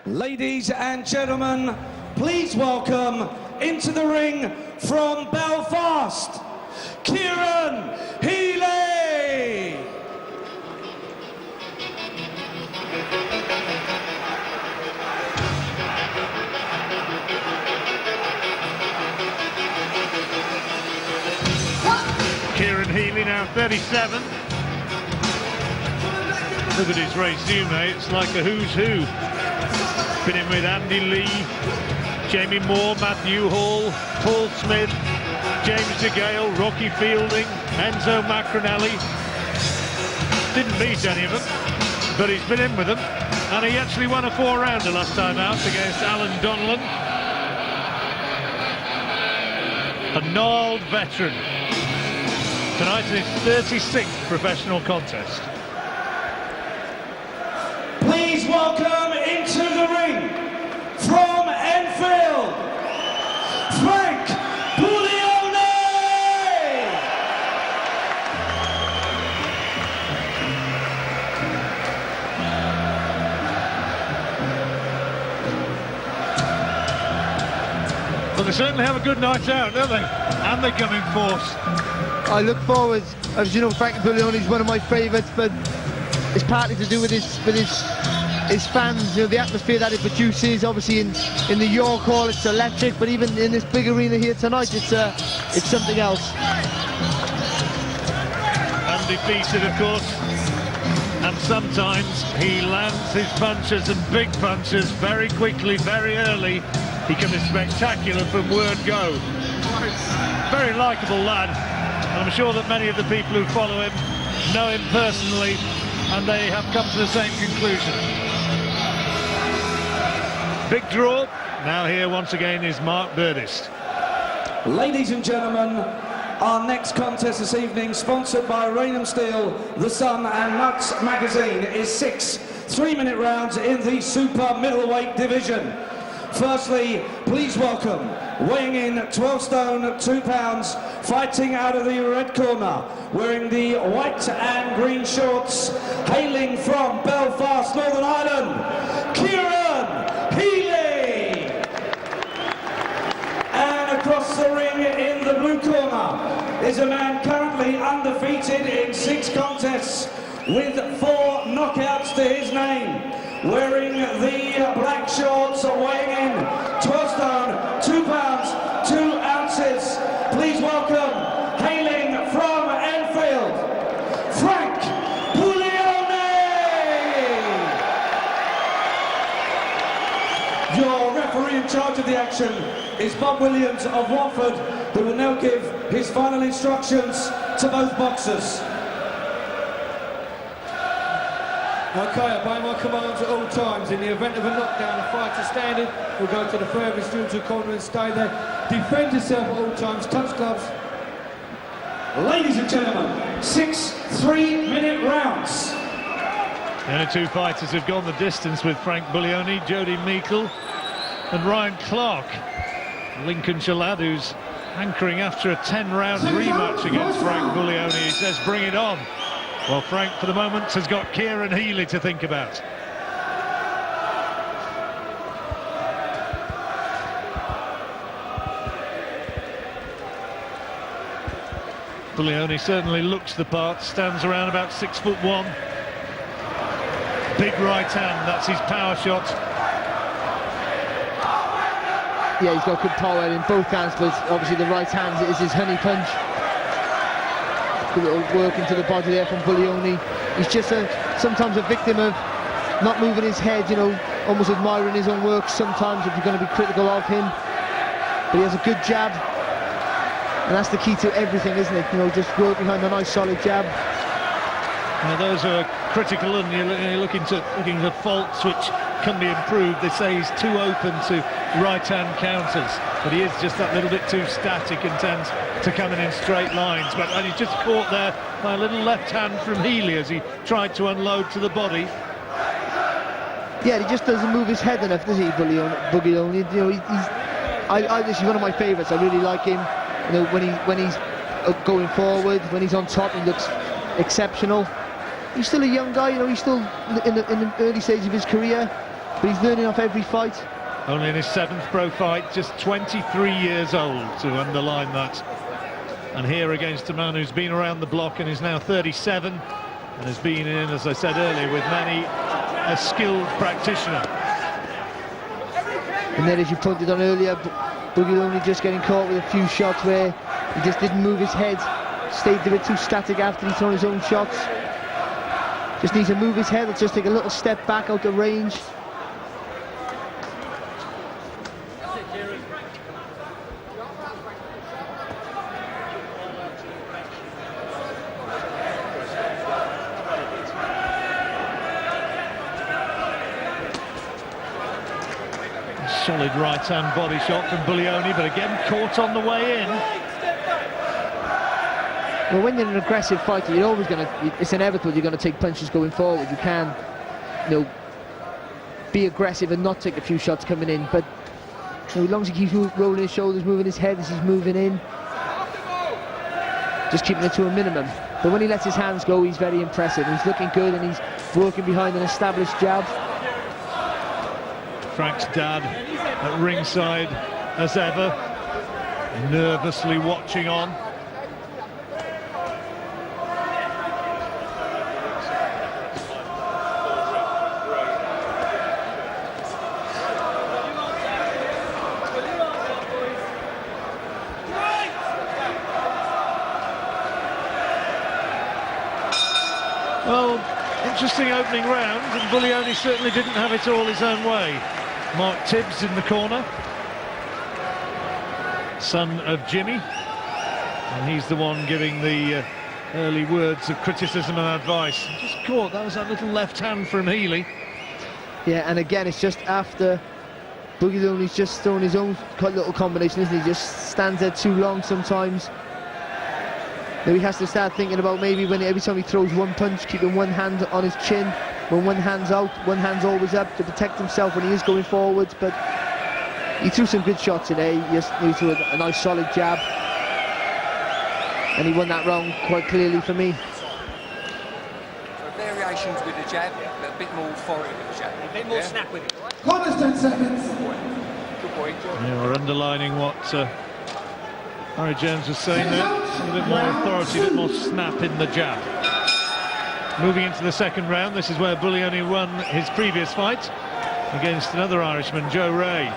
Ladies and gentlemen, please welcome into the ring from Belfast, CIARAN HEALY! CIARAN HEALY now 37. Look at his resume, it's like a who's who. Been in with Andy Lee, Jamie Moore, Matthew Hall, Paul Smith, James DeGale, Rocky Fielding, Enzo Macronelli. Didn't beat any of them, but he's been in with them. And he actually won a 4-rounder last time out against Alan Donlan. A gnarled veteran. Tonight in his 36th professional contest. Please welcome into the ring from Enfield, Frank Buglioni! Well, they certainly have a good night out, don't they? And they come in force. I look forward, as you know, Frank Buglioni is one of my favourites, but it's partly to do with his fans, you know, the atmosphere that it produces. Obviously in the York Hall it's electric, but even in this big arena here tonight it's something else. Undefeated, of course, and sometimes he lands his punches, and big punches, very quickly, very early. He can be spectacular from word go. Very likeable lad, and I'm sure that many of the people who follow him know him personally, and they have come to the same conclusion. Big draw. Now here once again is Mark Burdist. Ladies and gentlemen, our next contest this evening, sponsored by Raynham Steel, The Sun and Nuts magazine, is 6 3-minute rounds in the super middleweight division. Firstly, please welcome, weighing in 12 stone 2 pounds, fighting out of the red corner, wearing the white and green shorts, hailing from Belfast, Northern Ireland, CIARAN HEALY! And across the ring in the blue corner is a man currently undefeated in 6 contests with 4 knockouts to his name. Wearing the black shorts, weighing in 12 stone, 2 pounds, 2 ounces. Please welcome, hailing from Enfield, Frank Buglioni! Your referee in charge of the action is Bob Williams of Watford, who will now give his final instructions to both boxers. Okay, obey my commands at all times. In the event of a knockdown, the fighter standing will go to the furthest neutral corner and stay there. Defend yourself at all times, touch gloves. Ladies and gentlemen, 6 3-minute rounds. The only 2 fighters who've gone the distance with Frank Buglioni, Jody Meikle and Ryan Clark. Lincolnshire lad who's hankering after a 10-round rematch against Frank Buglioni. He says, bring it on. Well, Frank, for the moment, has got CIARAN HEALY to think about. Buglioni certainly looks the part, stands around about 6'1". Big right hand, that's his power shot. Yeah, he's got good power in both hands, but obviously the right hand is his honey punch. Good little work into the body there from Buglioni. He's just sometimes a victim of not moving his head, you know, almost admiring his own work sometimes if you're going to be critical of him. But he has a good jab, and that's the key to everything, isn't it? You know, just work behind a nice solid jab. Now those who are critical and you're looking for faults which can be improved, they say he's too open to right-hand counters, but he is just that little bit too static and tends to come in straight lines. But and he's just caught there by a little left hand from Healy as he tried to unload to the body. Yeah, he just doesn't move his head enough, does he, Buglioni? You know, this is one of my favourites. I really like him. You know, when he's going forward, when he's on top, he looks exceptional. He's still a young guy, you know, he's still in the early stage of his career, but but he's learning off every fight. Only in his 7th pro fight, just 23 years old, to underline that. And here against a man who's been around the block and is now 37 and has been in, as I said earlier, with many a skilled practitioner. And then, as you pointed on earlier, Buglioni just getting caught with a few shots where he just didn't move his head, stayed a bit too static after he'd thrown his own shots. Just needs to move his head, or just take a little step back out of range. Solid right-hand body shot from Buglioni, but again caught on the way in. Well, when you're an aggressive fighter, you're always going to, it's inevitable you're going to take punches going forward. You can, you know, be aggressive and not take a few shots coming in, but you know, as long as he keeps rolling his shoulders, moving his head as he's moving in, just keeping it to a minimum. But when he lets his hands go, he's very impressive. He's looking good, and he's working behind an established jab. Frank's dad at ringside as ever, nervously watching on. Well, interesting opening round, and Buglioni certainly didn't have it all his own way. Mark Tibbs in the corner, son of Jimmy, and he's the one giving the early words of criticism and advice. Just caught, that was that little left hand from Healy. Yeah, and again, it's just after Buglioni's just thrown his own little combination, isn't he? He just stands there too long sometimes. Now he has to start thinking about maybe every time he throws one punch, keeping one hand on his chin. When one hand's out, one hand's always up to protect himself when he is going forwards. But he threw some good shots today. He threw a nice solid jab, and he won that round quite clearly for me. So variations with the jab, but a bit more authority with the jab. A bit more snap with it. Corners 10 seconds. Good boy. Yeah, we're underlining what Harry Jones was saying there. A bit more authority, a bit more snap in the jab. Moving into the second round, this is where Buglioni won his previous fight against another Irishman, Joe Ray.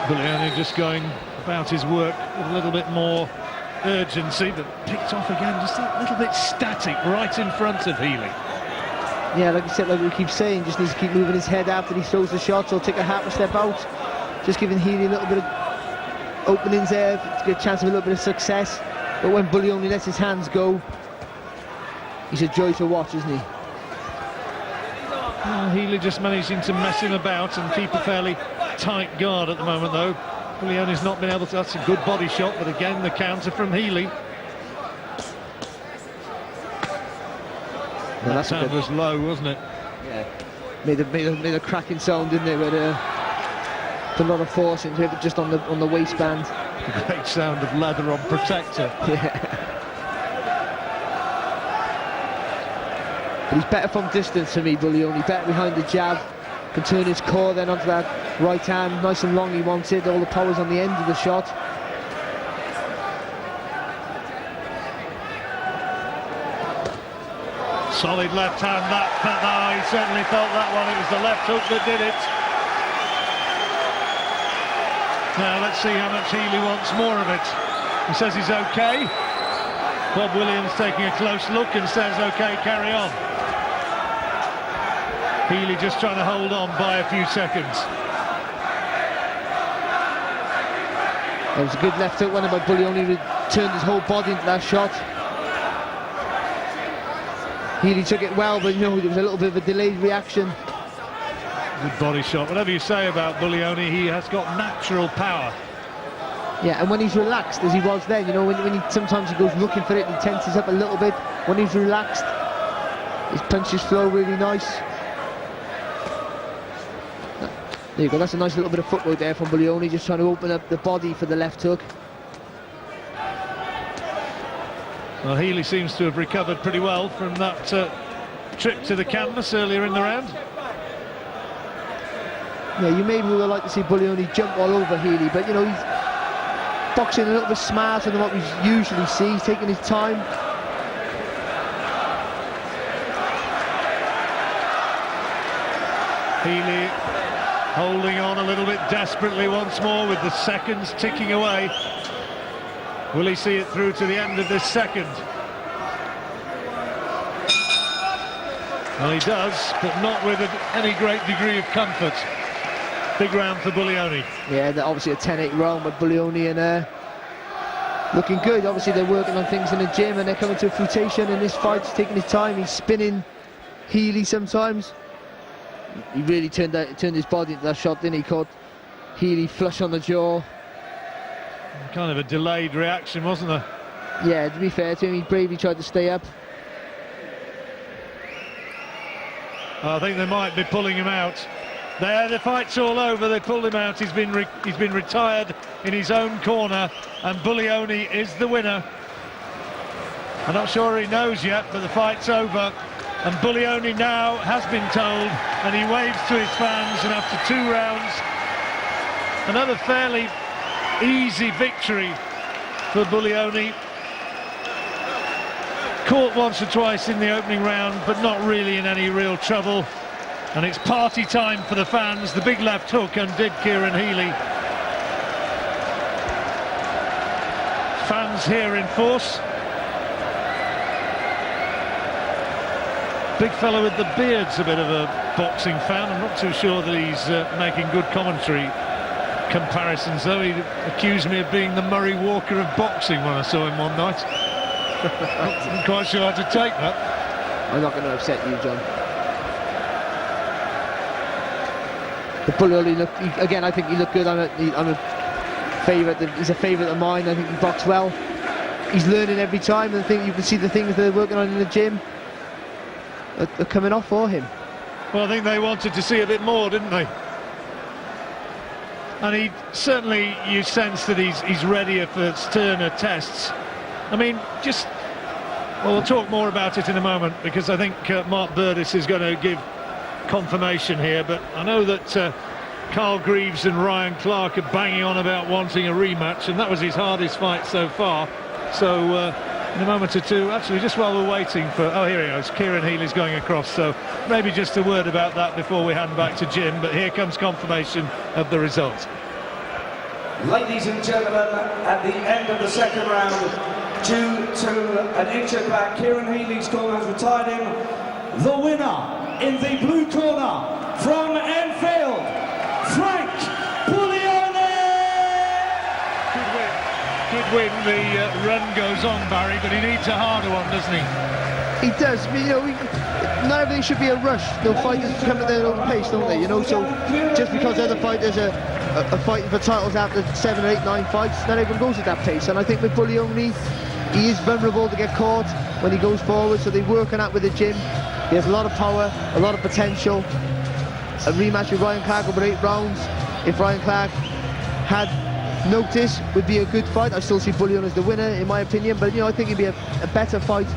Buglioni just going about his work with a little bit more urgency, but picked off again, just a little bit static right in front of Healy. Yeah, like I said, like we keep saying, just needs to keep moving his head after he throws the shots, or take a half a step out, just giving Healy a little bit of openings there to get a chance of a little bit of success. But when Buglioni lets his hands go, he's a joy to watch, isn't he? Healy just managing to mess him about and keep a fairly tight guard at the moment, though. Buglioni's not been able to. That's a good body shot, but again the counter from Healy. Well, that sound was low, wasn't it? Yeah, made a cracking sound, didn't it? With a lot of force into it, but just on the waistband. The great sound of leather on protector. Yeah. But he's better from distance for me, Buglioni. Better behind the jab. Can turn his core then onto that right hand, nice and long he wants it. All the power's on the end of the shot. Solid left hand, he certainly felt that one. It was the left hook that did it. Now let's see how much Healy wants more of it. He says he's okay. Bob Williams taking a close look and says, okay, carry on. Healy just trying to hold on by a few seconds. It was a good left hook, one by Buglioni, turned his whole body into that shot. Healy took it well, but you know, there was a little bit of a delayed reaction. Good body shot. Whatever you say about Buglioni, he has got natural power. Yeah, and when he's relaxed, as he was then, you know, when he sometimes he goes looking for it, he tenses up a little bit. When he's relaxed, his punches flow really nice. There you go, that's a nice little bit of footwork there from Buglioni, just trying to open up the body for the left hook. Well, Healy seems to have recovered pretty well from that trip to the canvas earlier in the round. Yeah, you maybe would like to see Buglioni jump all over Healy, but you know, he's boxing a little bit smarter than what we usually see. He's taking his time. Healy holding on a little bit desperately once more with the seconds ticking away. Will he see it through to the end of this second? Well, he does, but not with any great degree of comfort. Big round for Buglioni. Yeah, obviously a 10-8 round with Buglioni and looking good. Obviously they're working on things in the gym and they're coming to fruition in this fight. He's taking his time, he's spinning Healy sometimes. He really turned his body into that shot, didn't he? Caught Healy flush on the jaw. Kind of a delayed reaction, wasn't there? Yeah, to be fair to him, he bravely tried to stay up. I think they might be pulling him out. There, the fight's all over. They pulled him out. He's been retired in his own corner, and Buglioni is the winner. I'm not sure he knows yet, but the fight's over, and Buglioni now has been told, and he waves to his fans. And after 2 rounds, another fairly easy victory for Buglioni. Caught once or twice in the opening round, but not really in any real trouble. And it's party time for the fans. The big left hook undid Kieran Healy. Fans here in force. Big fellow with the beard's a bit of a boxing fan. I'm not too sure that he's making good commentary comparisons, though. He accused me of being the Murray Walker of boxing when I saw him one night. Not quite sure how to take that. I'm not going to upset you, John. The Buglioni look again. I think he looked good. I'm a favourite. He's a favourite of mine. I think he boxed well. He's learning every time, and I think you can see the things they're working on in the gym are coming off for him. Well, I think they wanted to see a bit more, didn't they? And he certainly, you sense that he's readier for sterner tests. I mean, well, we'll talk more about it in a moment, because I think Mark Burdis is going to give confirmation here, but I know that Carl Greaves and Ryan Clark are banging on about wanting a rematch, and that was his hardest fight so far. So in a moment or two, actually, just while we're waiting for, oh, here he goes, Kieran Healy's going across, so maybe just a word about that before we hand back to Jim. But here comes confirmation of the result. Ladies and gentlemen, at the end of the second round, due to an injured back, Kieran Healy's corner has retired him. The winner in the blue corner from Enfield, Frank Buglioni! Good win. The run goes on, Barry, but he needs a harder one, doesn't he? He does. You know, not everything should be a rush. The fighters come at their own pace, don't they? You know, so just because other fighters are fighting for titles after 7, 8, 9 fights, not everyone goes at that pace. And I think with Buglioni, he is vulnerable to get caught when he goes forward, so they're working out with the gym. He has a lot of power, a lot of potential. A rematch with Ryan Clark over 8 rounds. If Ryan Clark had notice, would be a good fight. I still see Buglioni as the winner, in my opinion, but you know, I think it'd be a better fight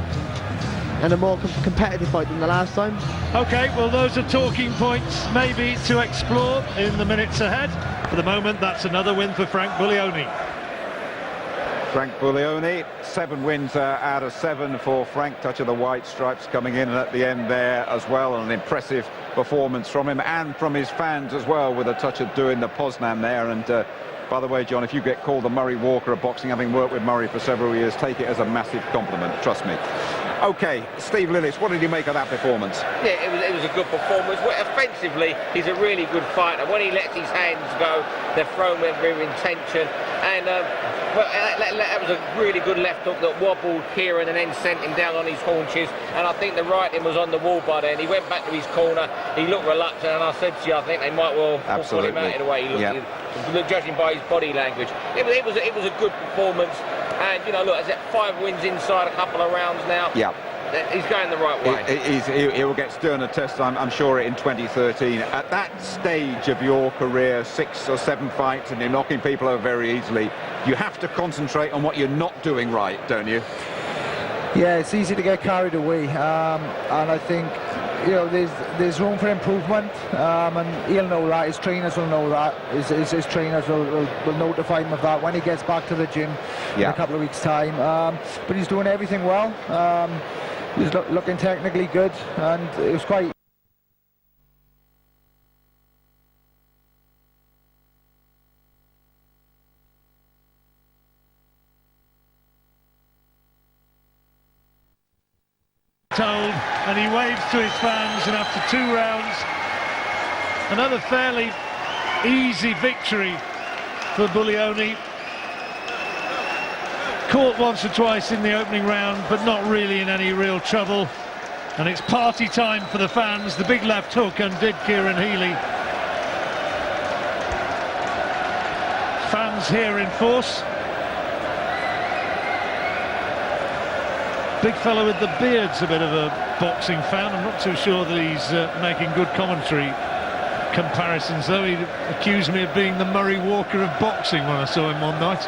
and a more competitive fight than the last time. Okay, well, those are talking points maybe to explore in the minutes ahead. For the moment, that's another win for Frank Buglioni. Frank Buglioni, 7 wins out of 7 for Frank. Touch of the white stripes coming in at the end there as well. An impressive performance from him and from his fans as well, with a touch of doing the Poznan there. And by the way, John, if you get called the Murray Walker of boxing, having worked with Murray for several years, take it as a massive compliment, trust me. Okay, Steve Lillis, what did you make of that performance? Yeah, it was a good performance. Well, offensively, he's a really good fighter. When he lets his hands go, they're thrown with intention. And that was a really good left hook that wobbled Kieran and then sent him down on his haunches. And I think the writing was on the wall by then. He went back to his corner. He looked reluctant, and I said to you, I think they might well pull him out in a way. He looked, judging by his body language. It was a good performance. And, you know, look, is it 5 wins inside a couple of rounds now? Yeah. he's going the right way. He will get sterner tests, I'm sure, in 2013. At that stage of your career, 6 or 7 fights, and you're knocking people over very easily, you have to concentrate on what you're not doing right, don't you? Yeah, it's easy to get carried away, and I think, you know, there's room for improvement, and he'll know that. His trainers will know that. His trainers will notify him of that when he gets back to the gym in a couple of weeks' time. But he's doing everything well. He's looking technically good, and it was quite. Told, and he waves to his fans, and after 2 rounds, another fairly easy victory for Buglioni. Caught once or twice in the opening round, but not really in any real trouble, and it's party time for the fans. The big left hook undid CIARAN HEALY. Fans here in force. Big fellow with the beard's a bit of a boxing fan. I'm not too sure that he's making good commentary comparisons, though. He accused me of being the Murray Walker of boxing when I saw him one night.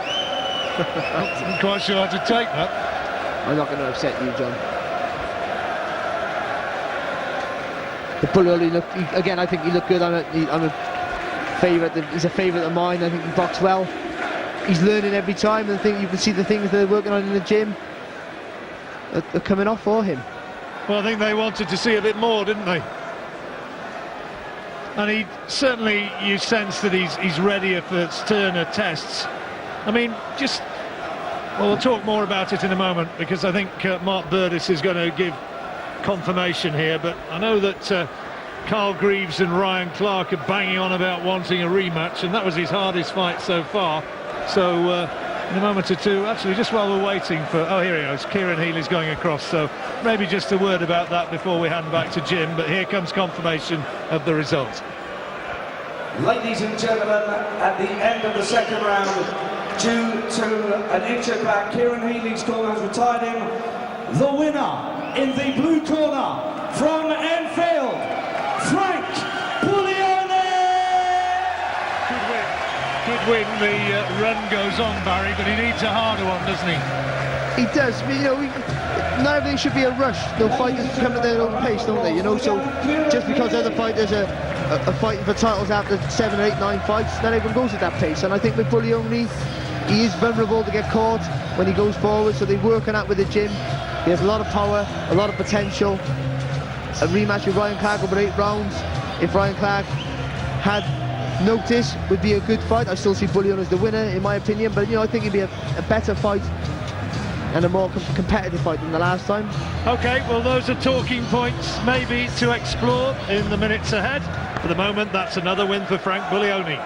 Not quite sure how to take that. I'm not going to upset you, John. The Buglioni again, I think he looked good. I'm a favourite. He's a favourite of mine. I think he boxed well. He's learning every time, and I think you can see the things they're working on in the gym are coming off for him. Well, I think they wanted to see a bit more, didn't they? And he certainly, you sense that he's readier for sterner tests. I mean, well, we'll talk more about it in a moment, because I think Mark Burdis is going to give confirmation here, but I know that Carl Greaves and Ryan Clark are banging on about wanting a rematch, and that was his hardest fight so far. So in a moment or two, actually, just while we're waiting for, oh, here he goes, CIARAN HEALY's going across, so maybe just a word about that before we hand back to Jim, but here comes confirmation of the result. Ladies and gentlemen, at the end of the second round, due to an injured back, CIARAN HEALY's corner has retired him. The winner in the blue corner from Enfield, Frank Buglioni! Good win. The run goes on, Barry, but he needs a harder one, doesn't he? He does. You know, not everything should be a rush. The fighters come at their own pace, don't they? You know, so just because other fighters are fighting for titles after 7, 8, 9 fights, not everyone goes at that pace. And I think with Buglioni, he is vulnerable to get caught when he goes forward, so they're working out with the gym. He has a lot of power, a lot of potential. A rematch with Ryan Clark over 8 rounds. If Ryan Clark had notice, would be a good fight. I still see Buglioni as the winner, in my opinion, but you know, I think it'd be a better fight and a more competitive fight than the last time. Okay, well, those are talking points maybe to explore in the minutes ahead. For the moment, that's another win for Frank Buglioni.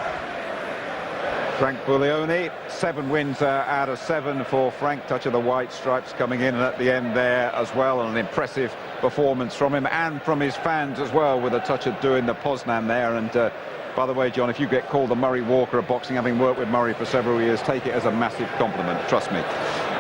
Frank Buglioni, 7 wins out of 7 for Frank. Touch of the white stripes coming in at the end there as well. An impressive performance from him and from his fans as well, with a touch of doing the Poznan there. And by the way, John, if you get called the Murray Walker of boxing, having worked with Murray for several years, take it as a massive compliment, trust me.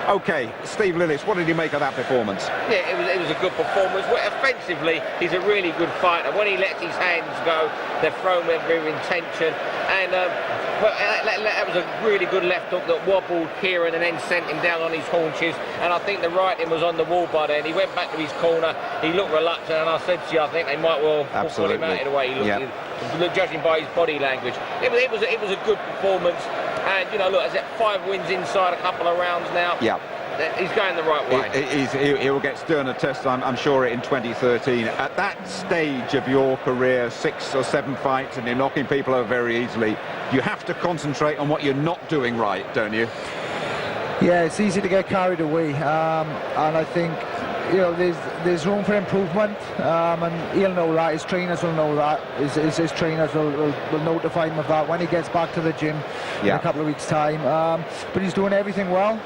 Okay, Steve Lillis, what did you make of that performance? Yeah, it was a good performance. Well, offensively, he's a really good fighter. When he lets his hands go, they're thrown with intention. And that was a really good left hook that wobbled CIARAN and then sent him down on his haunches. And I think the writing was on the wall by then. He went back to his corner. He looked reluctant, and I said to you, I think they might well put him out in the way he looked, judging by his body language. It was a good performance. And, you know, look, is it 5 wins inside a couple of rounds now? Yeah. He's going the right way. He will get sterner tests, I'm sure, in 2013. At that stage of your career, 6 or 7 fights, and you're knocking people over very easily, you have to concentrate on what you're not doing right, don't you? Yeah, it's easy to get carried away, and I think, you know, there's room for improvement, and he'll know that. His trainers will know that. His trainers will notify him of that when he gets back to the gym in a couple of weeks' time. But he's doing everything well.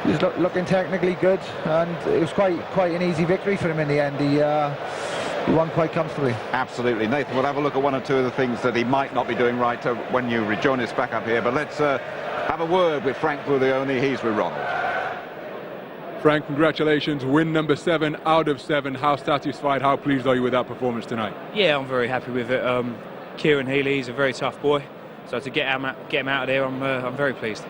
He's looking technically good, and it was quite an easy victory for him in the end. He won quite comfortably. Absolutely. Nathan, we'll have a look at 1 or 2 of the things that he might not be doing right when you rejoin us back up here. But let's have a word with Frank Buglioni. He's with Ronald. Frank, congratulations. Win number 7 out of 7. How satisfied, how pleased are you with that performance tonight? Yeah, I'm very happy with it. CIARAN HEALY, he's a very tough boy. So to get him out of there, I'm very pleased.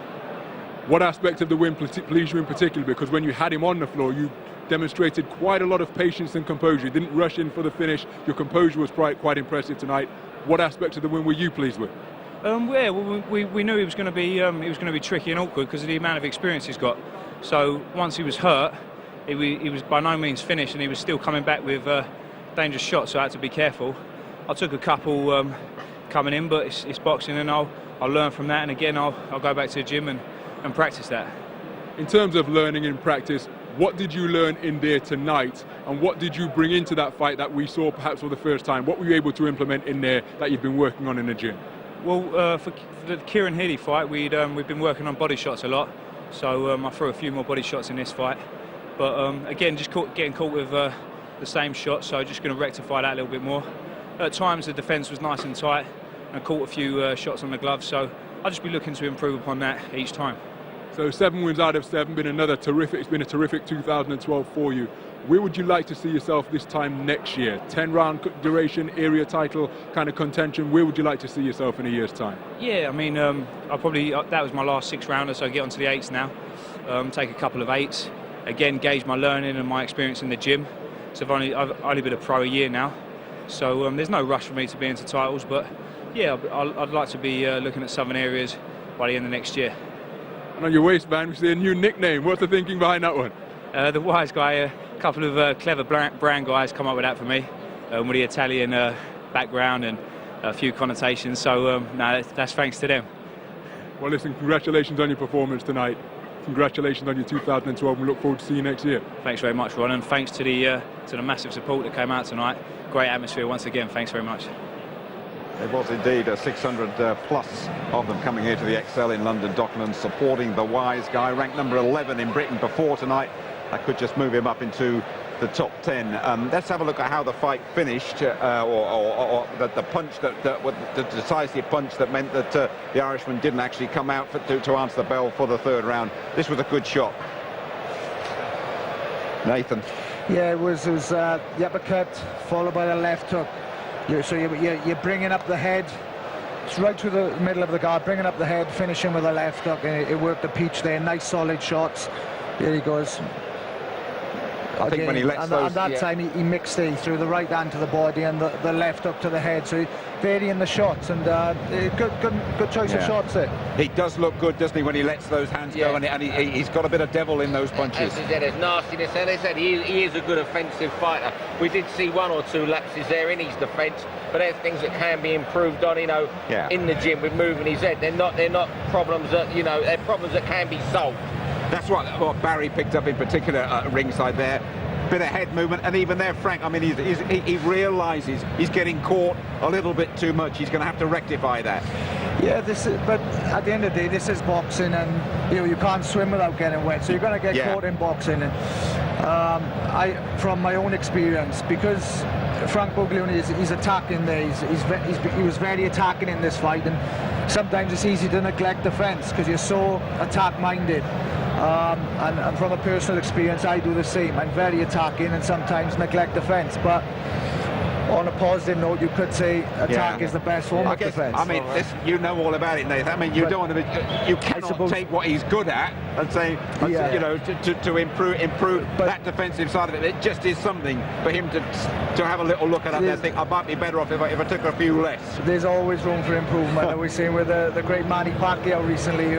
What aspect of the win pleased you in particular? Because when you had him on the floor, you demonstrated quite a lot of patience and composure. You didn't rush in for the finish. Your composure was quite impressive tonight. What aspects of the win were you pleased with? Yeah, well, we knew he was going to be tricky and awkward because of the amount of experience he's got. So once he was hurt, he was by no means finished, and he was still coming back with dangerous shots. So I had to be careful. I took a couple coming in, but it's boxing, and I'll learn from that. And again, I'll go back to the gym and practice that. In terms of learning in practice, what did you learn in there tonight, and what did you bring into that fight that we saw perhaps for the first time? What were you able to implement in there that you've been working on in the gym? Well, for the CIARAN HEALY fight, we've been working on body shots a lot, so I threw a few more body shots in this fight. But again, just getting caught with the same shot, so just going to rectify that a little bit more. At times, the defence was nice and tight, and I caught a few shots on the gloves, so I'll just be looking to improve upon that each time. So 7 wins out of 7, it's been a terrific 2012 for you. Where would you like to see yourself this time next year? 10-round duration, area title kind of contention. Where would you like to see yourself in a year's time? Yeah, I mean, that was my last 6-rounder, so I get onto the 8s now. Take a couple of 8s. Again, gauge my learning and my experience in the gym. So I've only been a pro a year now, so there's no rush for me to be into titles. But yeah, I'd like to be looking at southern areas by the end of next year. And on your waistband, we see a new nickname. What's the thinking behind that one? The Wise Guy, a couple of clever brand guys come up with that for me, with the Italian background and a few connotations. So no, that's thanks to them. Well, listen, congratulations on your performance tonight. Congratulations on your 2012. We look forward to seeing you next year. Thanks very much, Ron, and thanks to the massive support that came out tonight. Great atmosphere once again. Thanks very much. It was indeed 600 plus of them coming here to the XL in London Docklands, supporting the Wise Guy, ranked number 11 in Britain before tonight. I could just move him up into the top 10. Let's have a look at how the fight finished, or the punch the decisive punch that meant that the Irishman didn't actually come out to answer the bell for the 3rd round. This was a good shot. Nathan. Yeah, it was the uppercut followed by the left hook. So you're bringing up the head. It's right through the middle of the guard, bringing up the head, finishing with a left hook. And it worked the peach there. Nice solid shots. Here he goes. I think when he lets those... And that time he mixed it. He threw the right hand to the body and the left up to the head. So varying the shots, and good choice of shots there. He does look good, doesn't he, when he lets those hands go, and he's got a bit of devil in those punches. As he said, there's nastiness, and they said he is a good offensive fighter. We did see 1 or 2 lapses there in his defence, but there's things that can be improved on, in the gym with moving his head. They're not problems that, they're problems that can be solved. That's what Barry picked up in particular at ringside there. Bit of head movement, and even there, Frank, I mean, he realises he's getting caught a little bit too much. He's going to have to rectify that. Yeah, but at the end of the day, this is boxing, and you can't swim without getting wet, so you're going to get caught in boxing. And from my own experience, because Frank Buglioni is attacking there, he was very attacking in this fight, and sometimes it's easy to neglect defence because you're so attack-minded. And from a personal experience, I do the same. I'm very attacking and sometimes neglect defence. But on a positive note, you could say attack is the best form of defence. I mean, you know all about it, Nathan. I mean, you don't want to. You cannot take what he's good at and say, to improve that defensive side of it. It just is something for him to have a little look at it and think, I might be better off if I took a few less. There's always room for improvement. And we've seen with the great Manny Pacquiao recently,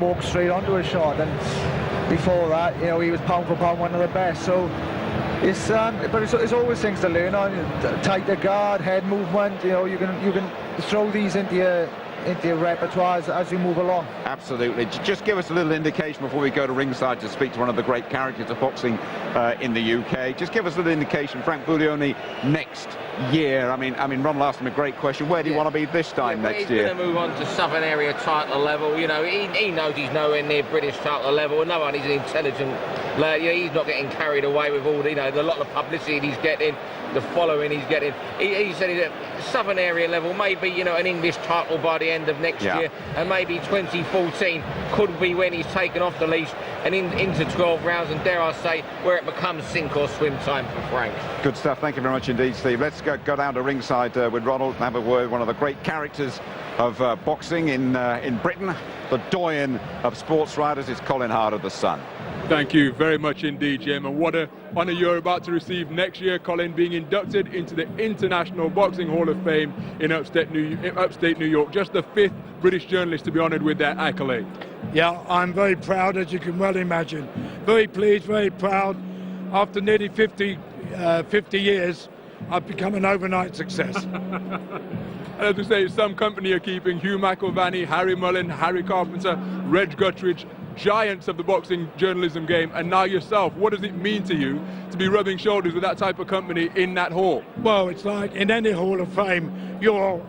walked straight onto a shot, and before that, he was pound for pound one of the best. So. It's always things to learn on. Tighter guard, head movement. You can throw these into your repertoire as you move along. Absolutely. Just give us a little indication before we go to ringside to speak to one of the great characters of boxing in the UK. Just give us a little indication, Frank Buglioni, next year. I mean, Ron asked him a great question. Where do you want to be this time next year? He's going to move on to Southern Area title level. He knows he's nowhere near British title level. No one is an intelligent Like, you know, he's not getting carried away with all the, you know, the lot of publicity he's getting, the following he's getting. He said he's at Southern area level, maybe, you know, an English title by the end of next year, and maybe 2014 could be when he's taken off the leash and into 12 rounds, and dare I say, where it becomes sink or swim time for Frank. Good stuff. Thank you very much indeed, Steve. Let's go down to ringside with Ronald and have a word. One of the great characters of boxing in Britain, the doyen of sports writers, is Colin Hart of The Sun. Thank you very much indeed, Jim, and what an honour you're about to receive next year, Colin, being inducted into the International Boxing Hall of Fame in upstate New York. Just the 5th British journalist to be honoured with that accolade. Yeah, I'm very proud, as you can well imagine. Very pleased, very proud. After nearly 50 years, I've become an overnight success. And as we say, some company are keeping: Hugh McIlvanney, Harry Mullen, Harry Carpenter, Reg Guttridge, giants of the boxing journalism game, and now yourself. What does it mean to you to be rubbing shoulders with that type of company in that hall? Well, it's like in any Hall of Fame, you're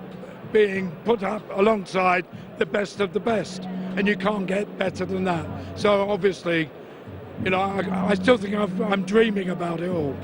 being put up alongside the best of the best, and you can't get better than that. So obviously, you know, I still think I'm dreaming about it all.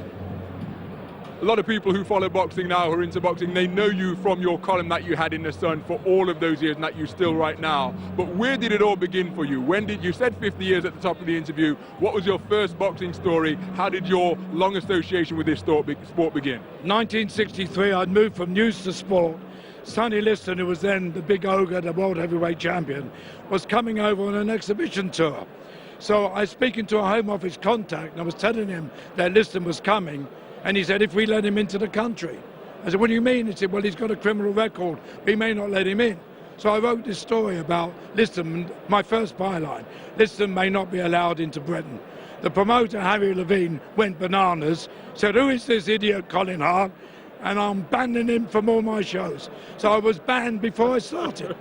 A lot of people who follow boxing now, who are into boxing, they know you from your column that you had in The Sun for all of those years and that you still write now. But where did it all begin for you? When did you said 50 years at the top of the interview? What was your first boxing story? How did your long association with this sport begin? 1963, I'd moved from news to sport. Sonny Liston, who was then the big ogre, the world heavyweight champion, was coming over on an exhibition tour. So I was speaking to a Home Office contact, and I was telling him that Liston was coming. And he said, if we let him into the country. I said, what do you mean? He said, well, he's got a criminal record. We may not let him in. So I wrote this story about Liston, my first byline. Liston may not be allowed into Britain. The promoter, Harry Levine, went bananas, said, who is this idiot Colin Hart? And I'm banning him from all my shows. So I was banned before I started.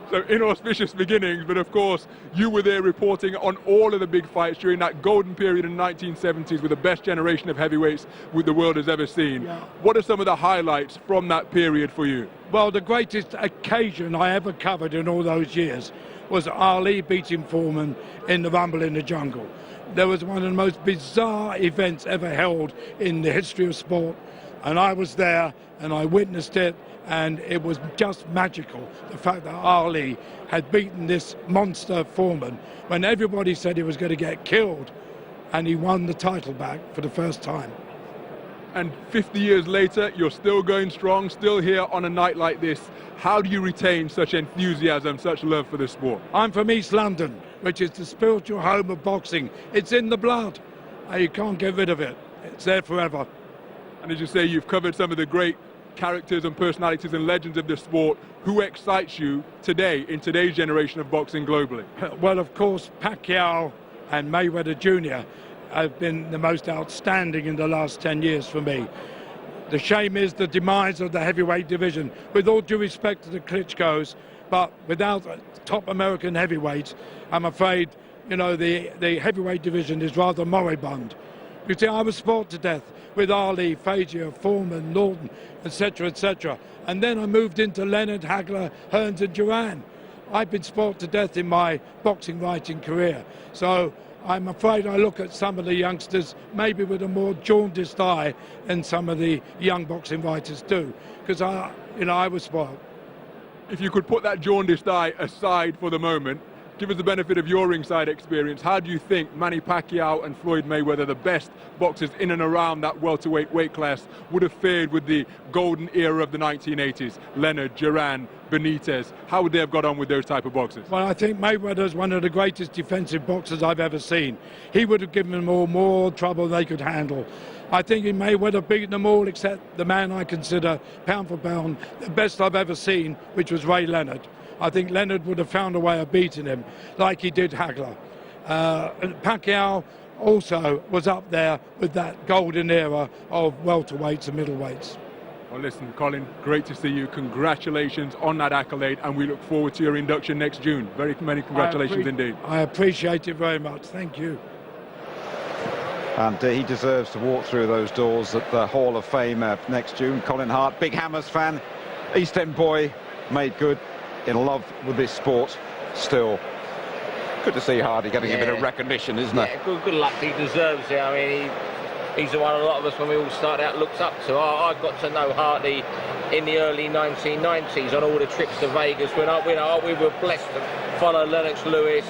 So inauspicious beginnings, but of course you were there reporting on all of the big fights during that golden period in the 1970s with the best generation of heavyweights the world has ever seen. Yeah. What are some of the highlights from that period for you? Well, the greatest occasion I ever covered in all those years was Ali beating Foreman in the Rumble in the Jungle. There was one of the most bizarre events ever held in the history of sport, and I was there and I witnessed it. And it was just magical, the fact that Ali had beaten this monster Foreman when everybody said he was going to get killed, and he won the title back for the first time. And 50 years later, you're still going strong, still here on a night like this. How do you retain such enthusiasm, such love for the sport? I'm from East London, which is the spiritual home of boxing. It's in the blood. You can't get rid of it. It's there forever. And as you say, you've covered some of the great characters and personalities and legends of the sport. Who excites you today, in today's generation of boxing globally? Well, of course, Pacquiao and Mayweather Jr. have been the most outstanding in the last 10 years for me. The shame is the demise of the heavyweight division. With all due respect to the Klitschko's, but without top American heavyweights, I'm afraid, you know, the heavyweight division is rather moribund. You see, I was sport to death with Ali, Frazier, Foreman, Norton, etc., etc. And then I moved into Leonard, Hagler, Hearns and Duran. I've been sport to death in my boxing writing career. So I'm afraid I look at some of the youngsters maybe with a more jaundiced eye than some of the young boxing writers do. Because I was spoiled. If you could put that jaundiced eye aside for the moment, give us the benefit of your ringside experience. How do you think Manny Pacquiao and Floyd Mayweather, the best boxers in and around that welterweight weight class, would have fared with the golden era of the 1980s? Leonard, Duran, Benitez. How would they have got on with those type of boxers? Well, I think Mayweather's one of the greatest defensive boxers I've ever seen. He would have given them all more trouble than they could handle. I think he may well have beaten them all except the man I consider, pound for pound, the best I've ever seen, which was Ray Leonard. I think Leonard would have found a way of beating him, like he did Hagler. Pacquiao also was up there with that golden era of welterweights and middleweights. Well, listen, Colin, great to see you. Congratulations on that accolade, and we look forward to your induction next June. Very many congratulations indeed. I appreciate it very much. Thank you. And he deserves to walk through those doors at the Hall of Fame next June. Colin Hart, big Hammers fan, East End boy, made good, in love with this sport still. good to see Hardy getting a bit of recognition, isn't it? Yeah, good luck. He deserves it. I mean, he's the one a lot of us, when we all started out, looked up to. I got to know Hardy in the early 1990s on all the trips to Vegas when we were blessed to follow Lennox Lewis,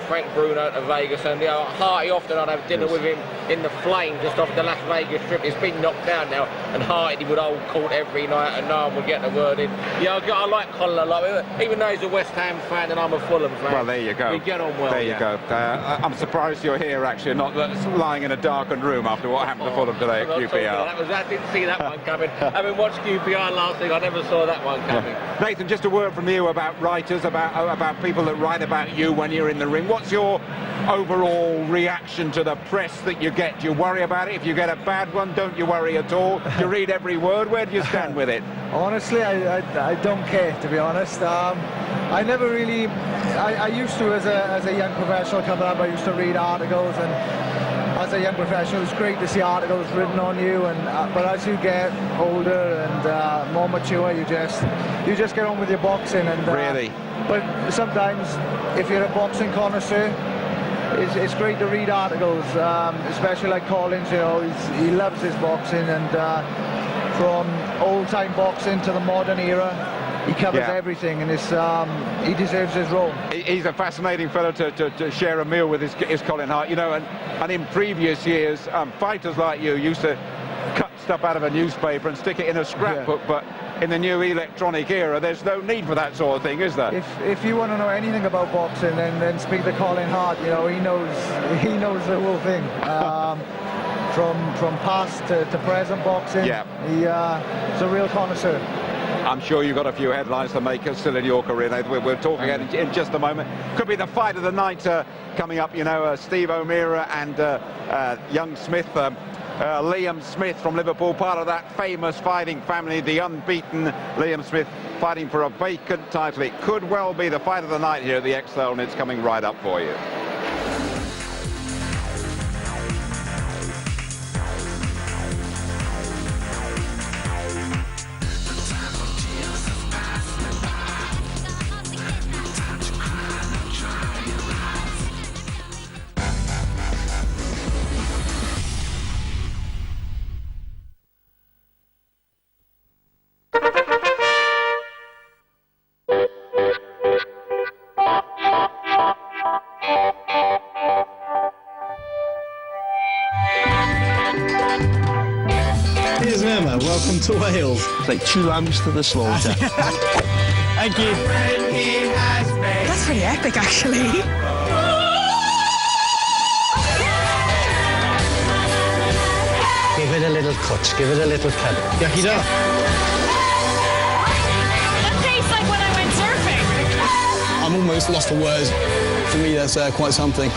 Frank Bruno to Vegas, and Hardy, often I'd have dinner with him in the Flame just off the Las Vegas trip. It's been knocked down now, and Hardy would hold court every night, and no one would get the word in. Yeah, I like Colin a lot, even though he's a West Ham fan and I'm a Fulham fan. Well, there you go. We get on well. There you go. I'm surprised you're here, actually, not lying in a darkened room after what happened to Fulham today at QPR. I didn't see that one coming. Having watched QPR last week, I never saw that one coming. Nathan, just a word from you about writers, about people that write about you when you're in the ring. What's your overall reaction to the press that you get? Do you worry about it? If you get a bad one, don't you worry at all? Do you read every word? Where do you stand with it? Honestly, I don't care, to be honest. I never really... I used to, as a young professional coming up, I used to read articles, and as a young professional, it's great to see articles written on you, but as you get older and more mature, you just get on with your boxing. And really? But sometimes, if you're a boxing connoisseur, it's great to read articles, especially like Collins. You know, he loves his boxing, and from old-time boxing to the modern era, he covers everything, and he deserves his role. He's a fascinating fellow to share a meal with, is Colin Hart. You know, and in previous years, fighters like you used to cut stuff out of a newspaper and stick it in a scrapbook, but in the new electronic era, there's no need for that sort of thing, is there? If you want to know anything about boxing, then speak to Colin Hart. You know, he knows the whole thing. From past to present boxing, he's a real connoisseur. I'm sure you've got a few headlines to make still in your career, Nathan. We'll talk again in just a moment. Could be the fight of the night coming up, you know, Steve O'Meara and young Smith, Liam Smith from Liverpool, part of that famous fighting family, the unbeaten Liam Smith fighting for a vacant title. It could well be the fight of the night here at the Excel, and it's coming right up for you. Welcome to Wales. It's like 2 lambs to the slaughter. Thank you. That's pretty epic, actually. Give it a little cut, give it a little cut. Yucky dog. That tastes like when I went surfing. I'm almost lost for words. For me, that's quite something.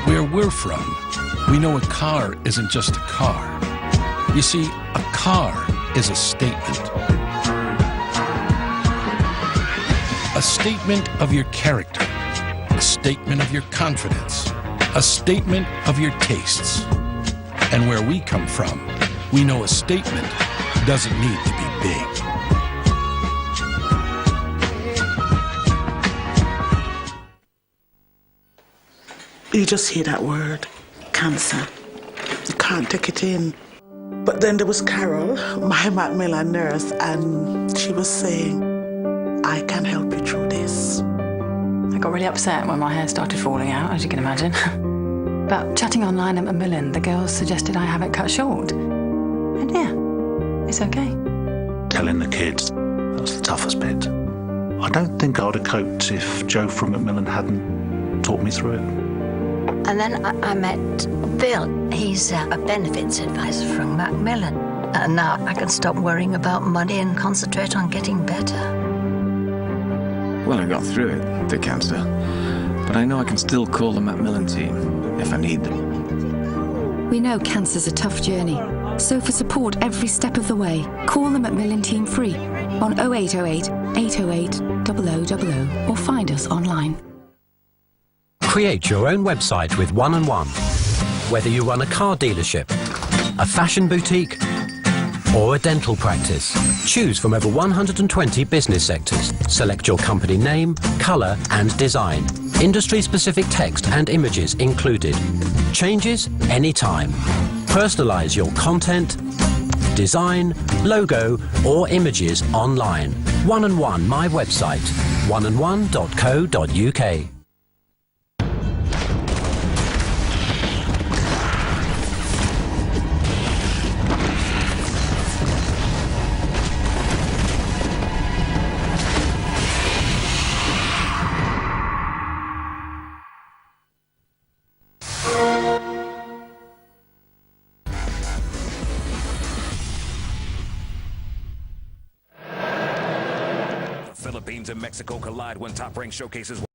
Where we're from, we know a car isn't just a car. You see, a car is a statement. A statement of your character, a statement of your confidence, a statement of your tastes. And where we come from, we know a statement doesn't need to be big. You just hear that word. Cancer. You can't take it in. But then there was Carol, my Macmillan nurse, and she was saying, I can help you through this. I got really upset when my hair started falling out, as you can imagine. But chatting online at Macmillan, the girls suggested I have it cut short. And yeah, it's okay. Telling the kids, that was the toughest bit. I don't think I would have coped if Joe from Macmillan hadn't talked me through it. And then I met Bill. He's a benefits advisor from Macmillan. And now I can stop worrying about money and concentrate on getting better. Well, I got through it, the cancer. But I know I can still call the Macmillan team if I need them. We know cancer's a tough journey. So for support every step of the way, call the Macmillan team free on 0808 808 0000 or find us online. Create your own website with 1&1. Whether you run a car dealership, a fashion boutique, or a dental practice. Choose from over 120 business sectors. Select your company name, colour and design. Industry-specific text and images included. Changes anytime. Personalise your content, design, logo or images online. 1&1 my website, 1&1.co.uk. Philippines and Mexico collide when Top Rank showcases